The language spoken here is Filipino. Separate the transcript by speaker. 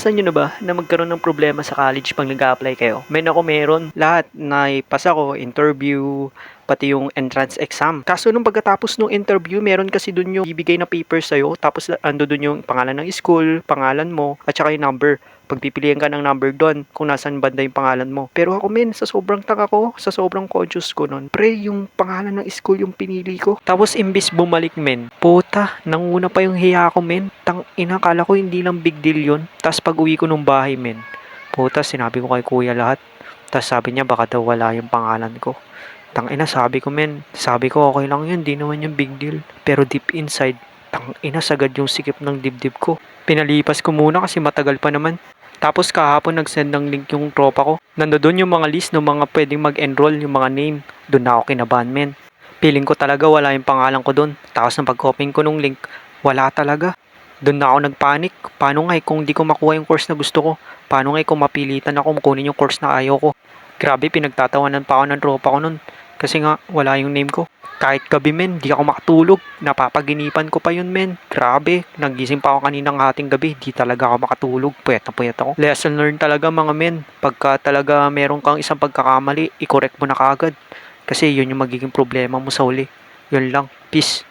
Speaker 1: Saan nyo na ba na magkaroon ng problema sa college pag nag-a-apply kayo? Ako meron. Lahat na ipasa ko, interview, pati yung entrance exam. Kaso nung pagkatapos ng interview, meron kasi dun yung bibigay na paper sa'yo, tapos ando dun yung pangalan ng school, pangalan mo, at saka yung number. Pagpipilian ka ng number doon kung nasan banda yung pangalan mo. Pero ako sa sobrang tanga ko, sa sobrang conscious ko nun, pre, yung pangalan ng school yung pinili ko. Tapos imbis bumalik puta, nanguna pa yung hiya ko tang ina, kala ko hindi lang big deal yun. Tapos pag uwi ko nung bahay puta, sinabi ko kay kuya lahat. Tapos sabi niya baka daw wala yung pangalan ko. Tang ina, sabi ko okay lang yun, di naman yung big deal. Pero deep inside, tang ina, sagad yung sikip ng dibdib ko. Pinalipas ko muna kasi matagal pa naman. Tapos kahapon nag-send ng link yung tropa ko. Nandoon yung mga list ng mga pwedeng mag-enroll, yung mga name. Doon na ako kinabahan, Feeling ko talaga wala yung pangalan ko doon. Tapos nang pag-copying ko nung link, wala talaga. Doon na ako nagpanik. Paano nga kung di ko makuha yung course na gusto ko? Paano nga kung mapilitan ako kunin yung course na ayaw ko? Grabe, pinagtatawanan pa ako ng tropa ko nun. Kasi nga, wala yung name ko. Kahit gabi di ako makatulog. Napapaginipan ko pa yun Grabe, nagising pa ako kaninang hating gabi. Di talaga ako makatulog. Puyat na puyat ako. Lesson learned talaga mga Pagka talaga meron kang isang pagkakamali, i-correct mo na kaagad. Kasi yun yung magiging problema mo sa huli. Yun lang. Peace.